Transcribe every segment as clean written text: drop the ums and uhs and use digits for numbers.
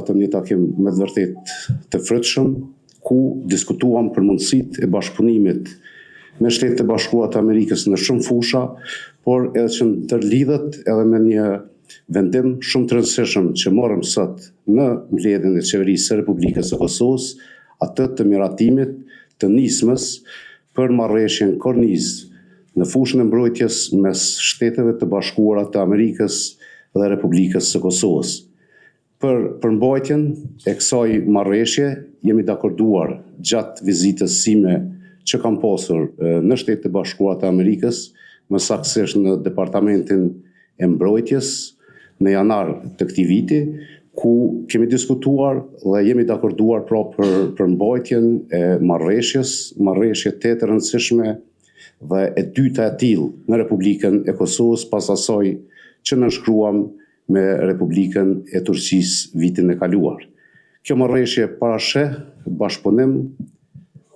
patëm një takim me të vërtet të frytshëm, ku diskutuam për mundësitë e bashkëpunimit me Shtetet e Bashkuara të Amerikës në shumë fusha, por edhe që ndërlidhet edhe me një vendim shumë të rëndësishëm që morëm sot në mbledhjen e Qeverisë së Republikës së Kosovës, atë të miratimit të nismës për marrëveshjen kornizë në fushën e mbrojtjes mes Shteteve të Bashkuara të Amerikës dhe Republikës së Kosovës. Për përmbajtjen e kësaj marrëveshje jemi dakorduar gjatë vizitës sime që kam pasur në Shtetet e Bashkuara të Amerikës, më saktësisht në Departamentin e Mbrojtjes në janar të këtij viti, ku kemi diskutuar dhe jemi dakorduar pra për përmbajtjen e marrëveshjes, marrëveshje të rëndësishme dhe e dyta e tillë në Republikën e Kosovës pas asaj që nënshkruam me Republikën e Turqisë vitin e kaluar. Kjo marrëveshje parasheh bashkëpunim,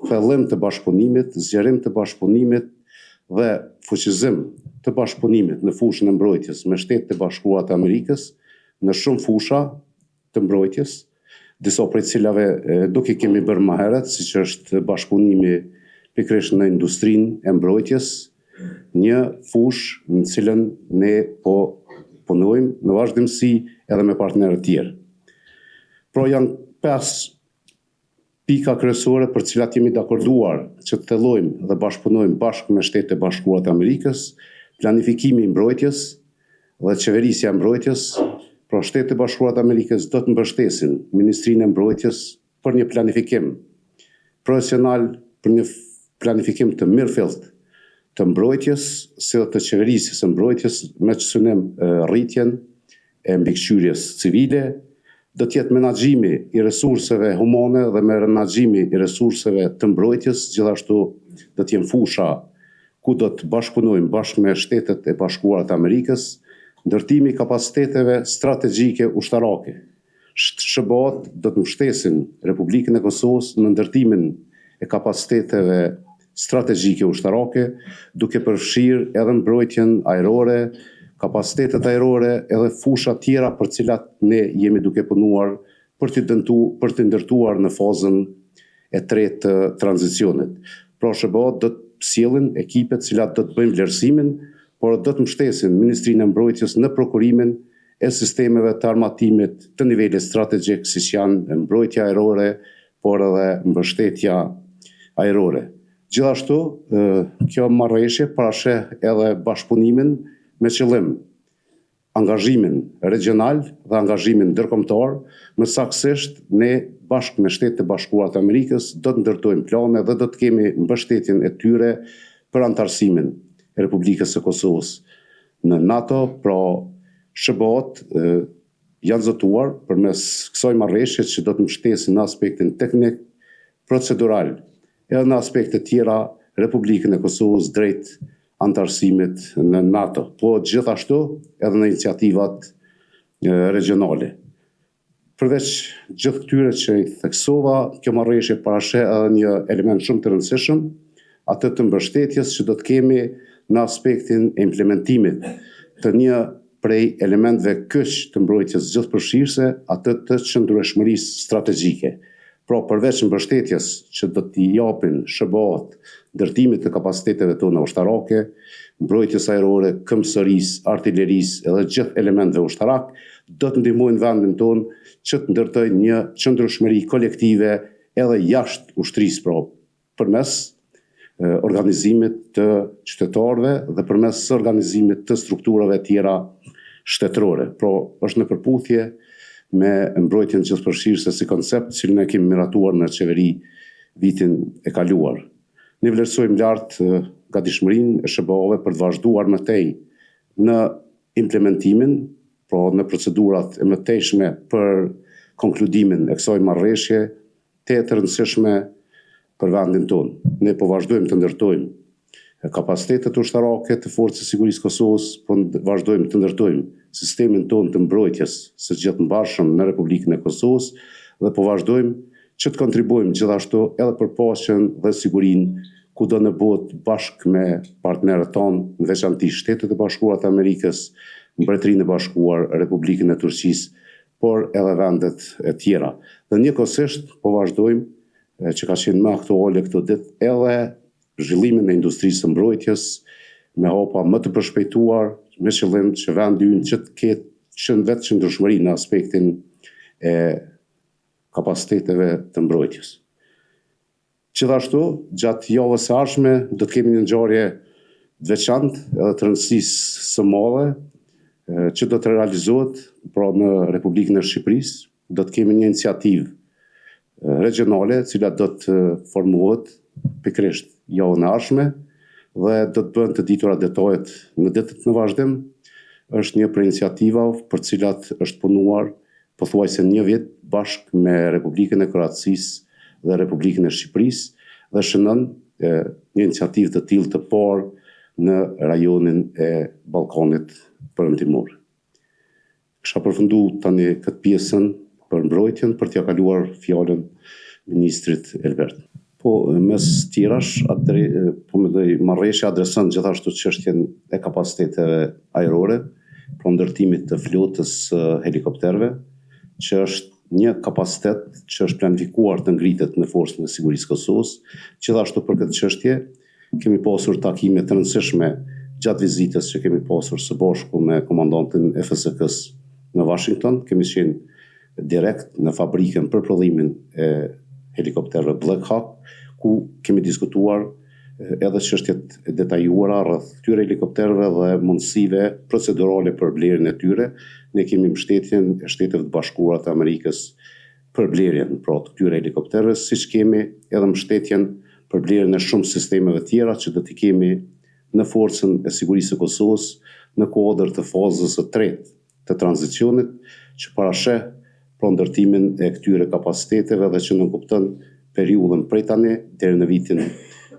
thellim të bashkëpunimit, zgjerim të bashkëpunimit dhe fuqizim të bashkëpunimit në fushën e mbrojtjes me Shtetet e Bashkuara të Amerikës në shumë fusha të mbrojtjes, disa prej cilave duke kemi bërë më herët, siç është bashkëpunimi pikërisht në industrinë e mbrojtjes, një fushë në cilën ne po punojmë në vazhdimsi edhe me partnerë tjerë. Pra janë 5 pika kryesore për cilat jemi dakorduar që të thellojmë dhe bashkëpunojmë bashkë me Shtetet e Bashkuara të Amerikës, planifikimi i mbrojtjes dhe qeverisja e mbrojtjes. Pra Shtetet e Bashkuara të Amerikës do të mbështesin Ministrinë e Mbrojtjes për një planifikim profesional, për një planifikim të mirëfillt të mbrojtjes, si dhe të qeverisjes së mbrojtjes me synim rritjen e mbikëqyrjes civile. Do të jetë menaxhimi i resurseve humane dhe me menaxhimi i resurseve të mbrojtjes, gjithashtu do të jenë fusha ku do të bashkëpunojmë bashkë me Shtetet e Bashkuara të Amerikës, ndërtimi i kapaciteteve strategjike ushtarake. SBA-t do të mbështesin Republikën e Kosovës në ndërtimin e kapaciteteve strategjike ushtarake, duke përfshirë edhe mbrojtjen ajrore, kapacitetet ajrore edhe fusha tjera për cilat ne jemi duke punuar për të ndërtuar në fazën e tretë të tranzicionit. Pra SBA-t do të sjellin ekipe të cilat do të bëjnë vlerësimin, por do të mbështesin Ministrinë e Mbrojtjes në prokurimin e sistemeve të armatimit të nivelit strategjik, siç janë mbrojtja ajrore, por edhe mbështetja ajrore. Gjithashtu, kjo marrëveshje parasheh edhe bashkëpunimin me qëllim angazhimin regional dhe angazhimin ndërkombëtar, më saktësisht ne bashkë me Shtetet e Bashkuara të Amerikës do të ndërtojmë plane dhe do të kemi mbështetjen e tyre për antarësimin e Republikës së Kosovës në NATO. Pra SBA-t janë zotuar përmes kësaj marrëveshje që do të mbështesin në aspektin teknik, procedural, edhe në aspekte tjera Republikën e Kosovës drejt antarësimit në NATO, po gjithashtu edhe në iniciativat regionale. Përveç gjithë këtyre që i theksova, kjo marrëveshje parasheh edhe një element shumë të rëndësishëm, atë të mbështetjes që do të kemi në aspektin e implementimit të një prej elementeve kyç të mbrojtjes gjithëpërfshirëse, atë të qëndrueshmërisë strategjike. Pra përveç mbështetjes që do t'i japin SBA-t ndërtimit të kapaciteteve tona ushtarake, mbrojtjes ajrore, këmbësërisë, artillerisë edhe gjithë elementeve ushtarak, do të ndihmojnë vendin tonë që të ndërtojë një qëndrueshmëri kolektive edhe jashtë ushtrisë, pra përmes organizimit të qytetarëve dhe përmes organizimit të strukturave tjera shtetërore. Pra është në përputhje me mbrojtjen gjithëpërfshirëse si koncept, cilën e kemi miratuar në qeveri vitin e kaluar. Ne vlerësojmë lartë gatishmërinë e SBA-ve për të vazhduar më tej në implementimin, pra në procedurat e mëtejshme për konkludimin e kësaj marrëveshje të rëndësishme për vendin tonë. Ne po vazhdojmë të ndërtojmë kapacitetet ushtarake të Forcës së Sigurisë Kosovës, po vazhdojmë të ndërtojmë sistemin tonë të mbrojtjes së gjithëmbashëm në Republikën e Kosovës dhe po vazhdojmë që të kontribuojmë gjithashtu edhe për paqen dhe sigurinë kudo në botë bashkë me partnerët tonë, në veçanti Shtetet e Bashkuara të Amerikës, Mbretërinë e Bashkuar, Republikën e Turqisë, por edhe vendet e tjera. Dhe njëkohësisht po vazhdojmë që ka qenë më aktuale këto ditë edhe zhvillimin e industrisë së mbrojtjes me hapa më të përshpejtuar me qëllim që vendi ynë që të ketë vetë qëndrueshmëri në aspektin e kapaciteteve të mbrojtjes. Gjithashtu, gjatë javës së ardhshme do të kemi një ngjarje të veçantë edhe të rëndësisë së madhe që do të realizohet pra në Republikën e Shqipërisë. Do të kemi një iniciativë regionale, e cila do të formohet pikërisht javën e ardhshme dhe do të bëhen të ditura detajet në ditët në vazhdim. Është një prej iniciativave për të cilat është punuar pothuajse një vit bashkë me Republikën e Kroacisë dhe Republikën e Shqipërisë dhe shënon një iniciativë të tillë të parë në rajonin e Ballkanit Perëndimor. Kisha përfunduar tani këtë pjesën për mbrojtjen për t'ia kaluar fjalën ministrit Elbert. Po mes tjerash, po marrëveshja adreson gjithashtu çështjen e kapaciteteve ajrore, për ndërtimit të flotës helikopterëve, që është një kapacitet që është planifikuar të ngritet në Forcën e Sigurisë Kosovës. Gjithashtu për këtë çështje kemi pasur takime të rëndësishme gjatë vizitës që kemi pasur së bashku me komandantin e FSK-s në Washington. Kemi qenë direkt në fabrikën për prodhimin e helikopterëve Black Hawk, ku kemi diskutuar edhe çështjet e detajuara rreth këtyre helikopterëve dhe mundësive procedurale për blerjen e tyre. Ne kemi mbështetjen e Shtetit të Bashkuara të Amerikës për blerjen pra të këtyre helikopterëve, siç kemi edhe mbështetjen për blerjen e shumë sistemeve tjera që do t'i kemi në Forcën e Sigurisë së Kosovës në kuadër të fazës së tretë të tranzicionit, që parasheh për ndërtimin e këtyre kapaciteteve dhe që nënkupton periudhën prej tani deri në vitin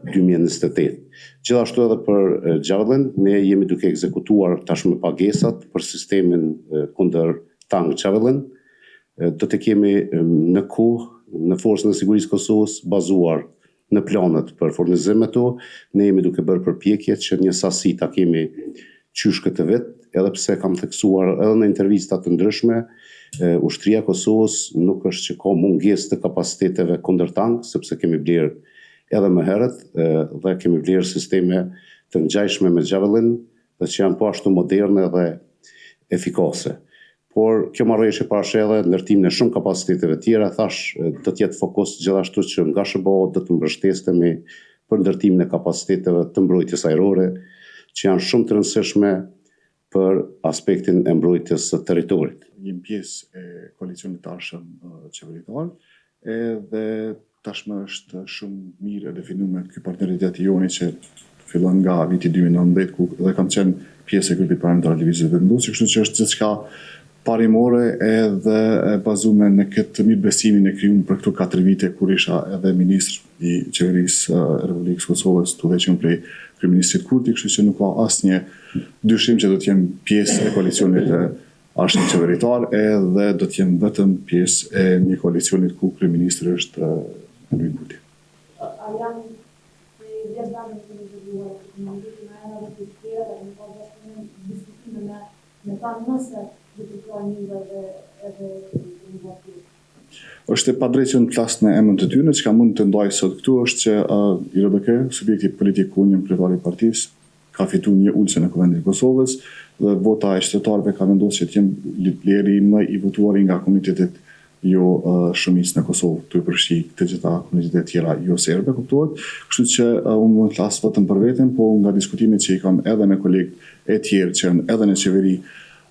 2028. Gjithashtu edhe për Javelin, ne jemi duke ekzekutuar tashmë pagesat për sistemin kundër tank Javelin. Do të kemi në kohë në Forcën e Sigurisë Kosovës bazuar në planet për furnizim me to. Ne jemi duke bërë përpjekje që një sasi ta kemi qysh këtë vit, edhe pse kam theksuar edhe në intervista të ndryshme, ushtria e Kosovës nuk është që ka mungesë të kapaciteteve kundër tank, sepse kemi blerë edhe më herët dhe kemi vlerë sisteme të ngjajshme me Javelin dhe që janë po ashtu moderne dhe efikase. Por kjo marrëveshje parasheh edhe ndërtimin e shumë kapaciteteve tjera, thash do të jetë fokus gjithashtu që nga SBA do të mbështesemi për ndërtimin e kapaciteteve të mbrojtjes ajrore, që janë shumë të rëndësishme për aspektin e mbrojtjes së territorit. Jemi pjesë e koalicionit të arshëm qeveritar, edhe tashmë është shumë mirë e definuar ky partneritet i joni që fillon nga viti 2019 ku dhe kam qenë pjesë e grupit parlamentar lëvizjes vendosur, kështu që është gjithçka parimore edhe bazuar në këtë mirëbesimin e krijuar për këto 4 vite kur isha edhe ministër i qeverisë e Republikës Kosovës, udhëhequr prej kryeministrit Kurti, kështu që nuk ka asnjë dyshim që do të jem pjesë e koalicionit të arshëm qeveritar edhe do të jem vetëm pjesë e një koalicionit ku kryeministri është Albin Kurti. A janë të vjetë të nëzëruar të në ena dhe të tjera dhe në ka dhe diskutime me ta nëse dhe të ka një edhe në vërtit. Është e padrejtë që në plasën e emën të tyre, që ka mund të ndaj sot këtu është që IRDK, subjekti politik ku një kryetari i partisë, ka fitu një ulse në Kuvendin e Kosovës dhe vota e qytetarëve ka vendosur që të jenë lieri më i votuari nga komunitetet jo shumicë në Kosovë, të përfshi të gjitha komunitetet tjera jo serbe, kuptohet. Kështu që unë mund të flas vetëm për veten, po nga diskutimet që i kam edhe me kolegë e tjerë që janë edhe në qeveri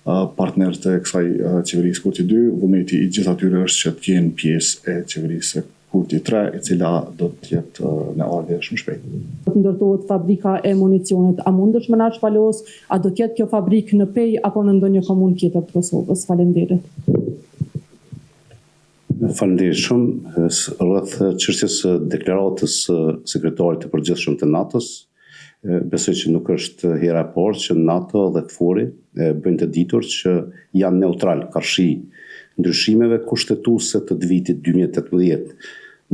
partner të kësaj qeverisë Kurti 2, vullneti i gjithë atyre është që të jenë pjesë e qeverisë Kurti 3, e cila do të jetë në ardhje shumë shpejt. Do të ndërtohet fabrika e municionit, a mund është më na shpalos, a do të jetë kjo fabrikë në Pej apo në ndonjë komunë tjetër të Kosovës? Faleminderit. Faleminderit shumë rreth çështjes së deklaratës së sekretarit të përgjithshëm të NATO-s. Besoj që nuk është hera e parë që NATO dhe KFOR-i bëjnë të ditur që janë neutral karshi ndryshimeve kushtetuese të vitit 2018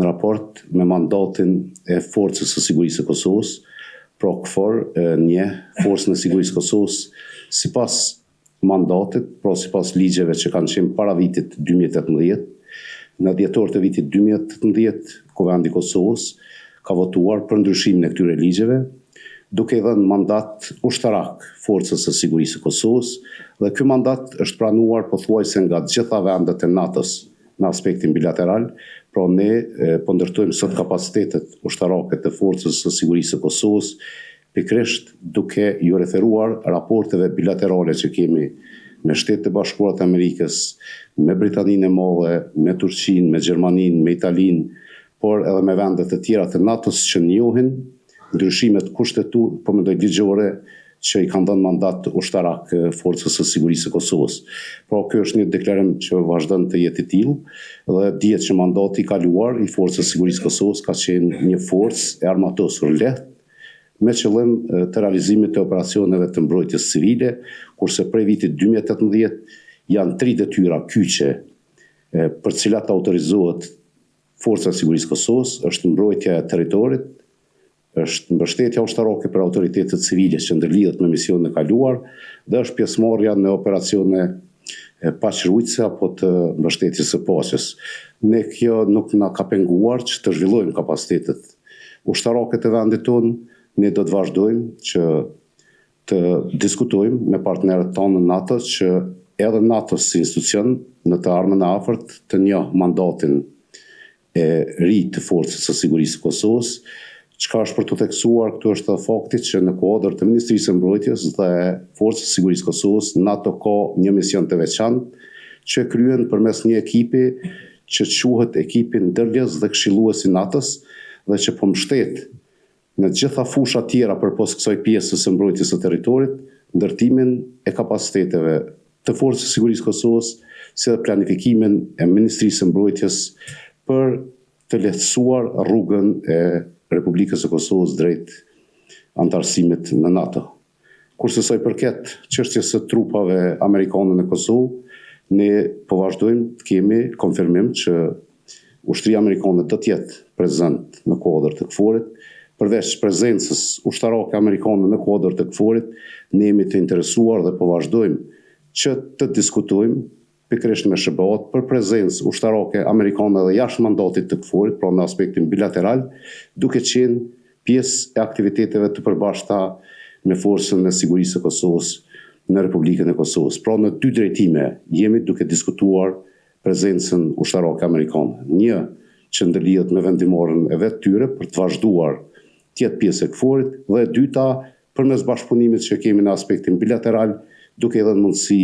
në raport me mandatin e Forcës së Sigurisë së Kosovës, pra KFOR një Forcën e Sigurisë së Kosovës sipas mandatit, pra sipas ligjeve që kanë qenë para vitit 2018, në dhjetor të vitit 2018, Kuvendi i Kosovës ka votuar për ndryshimin e këtyre ligjeve, duke i dhënë mandat ushtarak Forcës së Sigurisë së Kosovës, dhe ky mandat është pranuar pothuajse nga të gjitha vendet e NATO-s në aspektin bilateral, pra ne po ndërtojmë sot kapacitetet ushtarake të Forcës së Sigurisë së Kosovës, pikërisht duke ju referuar raporteve bilaterale që kemi me Shtetet e Bashkuara të Amerikës, me Britaninë e Madhe, me Turqinë, me Gjermaninë, me Italinë, por edhe me vendet të tjera të NATO-s që njohin ndryshimet po mendoj ligjore që i kanë dhënë mandat ushtarak Forcës së Sigurisë së Kosovës. Pra ky është një deklarim që vazhdon të jetë i tillë dhe dihet që mandati i kaluar i Forcës së Sigurisë së Kosovës ka qenë një forcë e armatosur lehtë me qëllim të realizimit të operacioneve të mbrojtjes civile, kurse prej vitit 2018 janë 3 detyra kyçe për cilat autorizohet Forca e Sigurisë së Kosovës, është mbrojtja e territorit, është mbështetja ushtarake për autoritetet civile që ndërlidhet me misionin e kaluar dhe është pjesëmarrja në operacione paqërrujtëse apo të mbështetjes së paqes. Ne kjo nuk na ka penguar që të zhvillojmë kapacitetet ushtarake të vendit tonë. Ne do të vazhdojmë që të diskutojmë me partnerët tonë në NATO që edhe NATO si institucion në të ardhmen e afërt të njohë mandatin e ri të Forcës së Sigurisë së Kosovës. Çka është për të theksuar këtu është edhe fakti që në kuadër të Ministrisë së Mbrojtjes dhe Forcës së Sigurisë së Kosovës, NATO ka një mision të veçantë që kryen përmes një ekipi që quhet ekipi ndërlidhës dhe këshillues i NATO-s dhe që po mbështet në gjitha fusha tjera përpos kësaj pjesës së mbrojtjes së territorit, ndërtimin e kapaciteteve të Forcës së Sigurisë së Kosovës, si dhe planifikimin e Ministrisë së Mbrojtjes për të lehtësuar rrugën e Republikës së Kosovës drejt antarësimit në NATO. Kurse sa i përket çështjes së trupave amerikane në Kosovë, ne po vazhdojmë të kemi konfirmim që ushtria amerikane do të jetë prezent në kuadër të KFOR-it. Përveç prezencës ushtarake amerikane në kuadër të KFOR-it, ne jemi të interesuar dhe po vazhdojmë që të diskutojmë pikërisht me SBA-t për prezencë ushtarake amerikane dhe jashtë mandatit të KFOR-it, pra në aspektin bilateral, duke qenë pjesë e aktiviteteve të përbashkëta me Forcën e Sigurisë së Kosovës në Republikën e Kosovës. Pra në 2 drejtime jemi duke diskutuar prezencën ushtarake amerikane. Një që ndërlidhet me vendimarrjen e vetë tyre për të vazhduar tjetë pjesë e KFOR-it, dhe e dyta përmes bashkëpunimit që kemi në aspektin bilateral, duke edhe në mundësi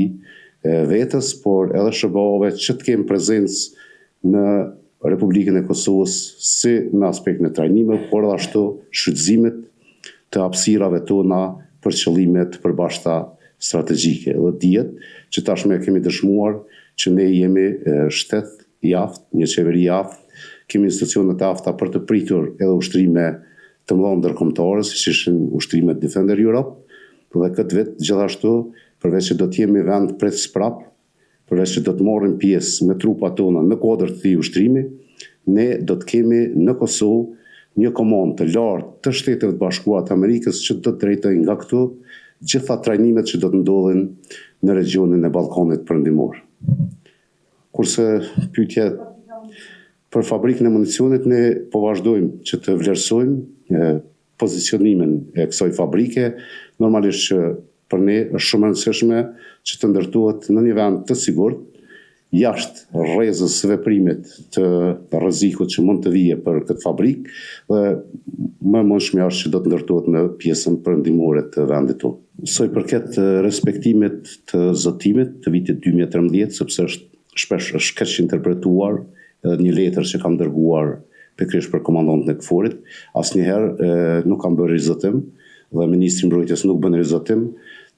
vetës, por edhe SBA-ve që të kemi prezencë në Republikën e Kosovës si në aspektin e trajnimit, por edhe ashtu shfrytëzimit të hapësirave tona për qëllime të përbashkëta strategjike. Dhe dihet që tashmë kemi dëshmuar që ne jemi shtet i aftë, një qeveri i aftë, kemi institucione të afta për të pritur edhe ushtrime të mëdha ndërkombëtare, siç ishin ushtrimet Defender Europe, dhe këtë vit gjithashtu, përveç që do të jemi vend pres prap, përveç që do të marrim pjesë me trupat tona në kuadër të këtij ushtrimi, ne do të kemi në Kosovë një komandë të lartë të Shteteve të Bashkuara të Amerikës që do të drejtojnë nga këtu gjitha trajnimet që do të ndodhin në regionin e Ballkanit Perëndimor. Kurse pyetja për fabrikën e municionit, ne po vazhdojmë që të vlerësojmë pozicionimin e kësaj fabrike. Normalisht që për ne është shumë e rëndësishme që të ndërtohet në një vend të sigurt, jashtë rrezës së veprimit të rrezikut që mund të vijë për këtë fabrikë, dhe më mundshme është që do të ndërtohet në pjesën perëndimore të vendit tonë. Sa i përket respektimit të zotimit të vitit 2013, sepse shpesh është keq interpretuar edhe një letër që kam dërguar pikërisht për komandantën e KFOR-it, asnjëherë nuk kam bërë rizotim dhe Ministri i Mbrojtjes nuk bën rizotim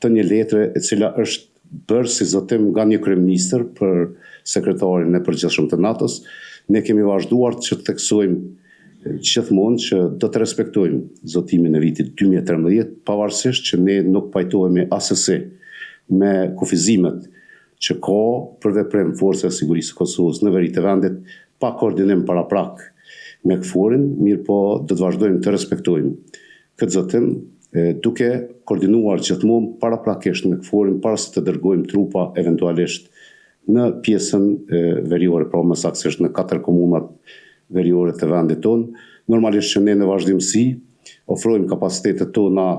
të një letre e cila është bërë si zotim nga një kryeministër për sekretarin e përgjithshëm të NATO-s. Ne kemi vazhduar që të theksojmë gjithmonë që do të respektojmë zotimin e vitit 2013, pavarësisht që ne nuk pajtohemi asesi me kufizimet që ka për veprim Forca e Sigurisë së Kosovës në veri të vendit pa koordinim paraprak me KFOR-in, mirë po do të vazhdojmë të respektojmë këtë zotim duke koordinuar gjithmonë paraprakisht me KFOR-in para se të dërgojmë trupa eventualisht në pjesën veriore, pra më saktësisht në 4 komunat veriore të vendit tonë. Normalisht që ne në vazhdimsi ofrojmë kapacitetet tona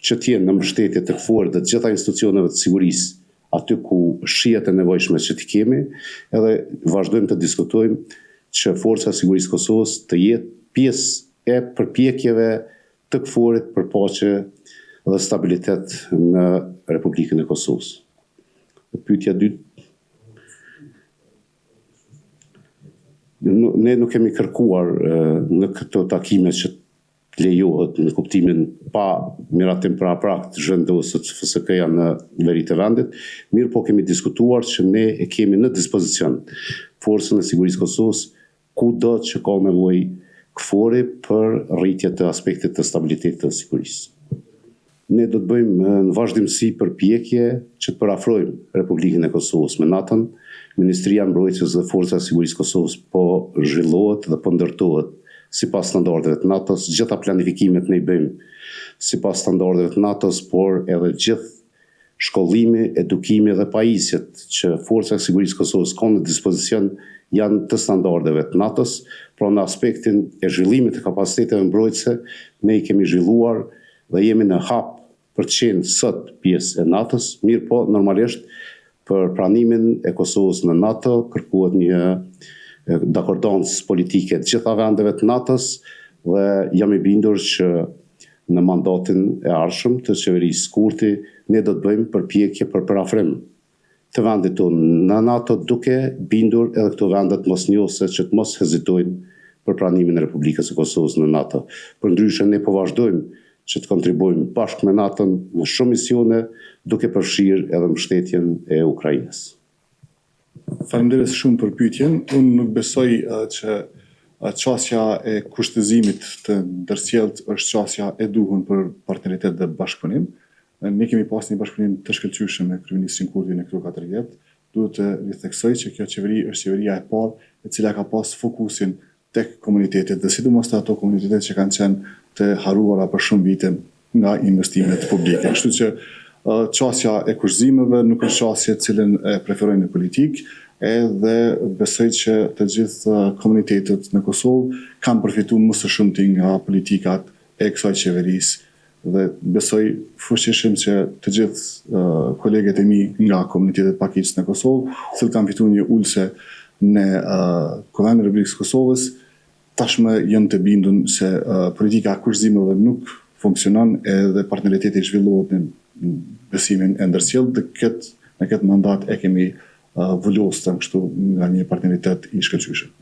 që t'jenë në mbështetje të KFOR dhe të gjitha institucioneve të sigurisë aty ku shihet e nevojshme që t'i kemi, edhe vazhdojmë të diskutojmë që Forca e Sigurisë Kosovës të jetë pjesë e përpjekjeve të KFOR-it për paqe dhe stabilitet në Republikën e Kosovës. Pyetja dytë. Ne nuk kemi kërkuar në këto takime që lejohet në kuptimin pa miratim paraprak të zhvendosur të FSK-ja në veri të vendit, mirë po kemi diskutuar që ne e kemi në dispozicion Forcën e Sigurisë Kosovës kudo që ka nevojë KFOR-i për rritje të aspektit të stabilitetit të sigurisë. Ne do të bëjmë në vazhdimsi përpjekje që të parafrojmë Republikën e Kosovës me NATO-n. Ministria e Mbrojtjes dhe Forca e Sigurisë Kosovës po zhvillohet dhe po ndërtohet sipas standardeve të NATO-s. Gjitha planifikimet ne i bëjmë sipas standardeve të NATO-s, por edhe gjithë shkollimi, edukimi dhe pajisjet që Forca e Sigurisë Kosovës ka në dispozicion janë të standardeve të NATO-s, pra në aspektin e zhvillimit të kapaciteteve mbrojtëse, ne i kemi zhvilluar dhe jemi në hap për të qenë sot pjesë e NATO-s, mirë po normalisht për pranimin e Kosovës në NATO kërkohet një dakordancë politike të gjitha vendeve të NATO-s dhe jam i bindur që në mandatin e ardhshëm të qeverisë Kurti ne do të bëjmë përpjekje për parafrim të vendit tonë në NATO, duke bindur edhe këto vendet mosnjohëse që të mos hezitojnë për pranimin e Republikës së Kosovës në NATO. Përndryshe ne po vazhdojmë që të kontribuojmë bashkë me NATO-n në shumë misione, duke përfshirë edhe mbështetjen e Ukrainës. Faleminderit shumë për pyetjen. Unë nuk besoj që çështja e kushtëzimit të ndërsjellët është çështja e duhur për partneritet dhe bashkëpunim. Ne kemi pas një bashkëpunim të shkëlqyeshëm me kryeministrin Kurti në këto 4 vjet. Duhet të ritheksoj që kjo qeveri është qeveria e parë e cila ka pas fokusin tek komunitetet dhe sidomos ato komunitetet që kanë qenë të harruara për shumë vite nga investimet publike. Kështu që çështja e kushtëzimeve nuk është çështje të cilën e preferojnë në politikë, edhe besoj që të gjithë komunitetet në Kosovë kanë përfituar më së shumti nga politikat e kësaj qeverisë dhe besoj fuqishëm që të gjithë kolegët e mi nga komunitetet pakicës në Kosovë, cilë kanë fituar një ulse në Kuvendin e Republikës së Kosovës, tashmë janë të bindun se politika e kushtëzimeve nuk funksionon edhe partneriteti zhvillohet në besimin e ndërsjellët dhe në këtë mandat e kemi vullosur kështu nga një partneritet i shkëlqyeshëm.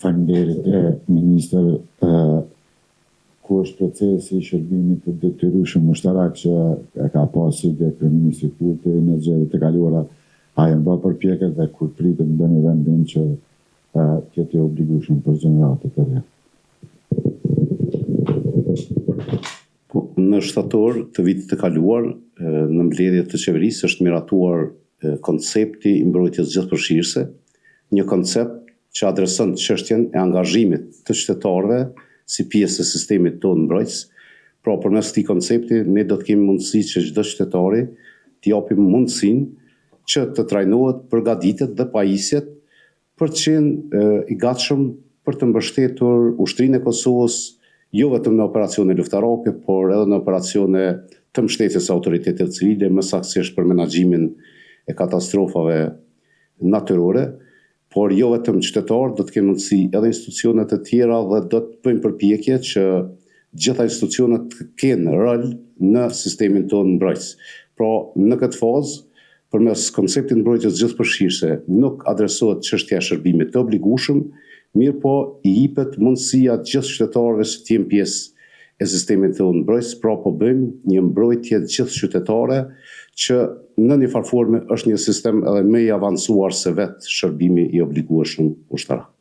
Faleminderit, ministër, ku është procesi i shërbimit të detyrueshëm ushtarak që e ka pasur dhe kryeministri Kurti në zgjedhjet e kaluara, a janë bërë përpjekje dhe kur pritet ndonjë vendim që të jetë obligueshëm për gjeneratë të reja? Në shtator të vitit të kaluar, në mbledhje të qeverisë është miratuar koncepti i mbrojtjes gjithëpërfshirëse, një koncept që adreson çështjen e angazhimit të qytetarëve si pjesë e sistemit tonë mbrojtës. Pra përmes këtij koncepti ne do të kemi mundësi që çdo qytetari t'i japim mundësinë që të trajnohet, përgatitet dhe pajisjet për të qenë i gatshëm për të mbështetur ushtrinë e Kosovës, jo vetëm në operacione luftarake, por edhe në operacione të mbështetjes autoritetit civile, më saktësisht për menaxhimin e katastrofave natyrore, por jo vetëm qytetarë, do të kenë mundësi edhe institucionet e tjera dhe do të bëjmë përpjekje që gjitha institucionet të kenë rol në sistemin tonë mbrojtës. Pra, në këtë fazë, përmes konceptit mbrojtjes gjithëpërfshirëse, nuk adresohet çështja e shërbimit të obligueshëm, mirë po i jepet mundësia gjithë qytetarëve që të jenë pjesë e sistemit tonë mbrojtës, pra po bëjmë një mbrojtje gjithë qytetare që në një farë forme është një sistem edhe më i avancuar se vetë shërbimi i obligueshëm ushtarak.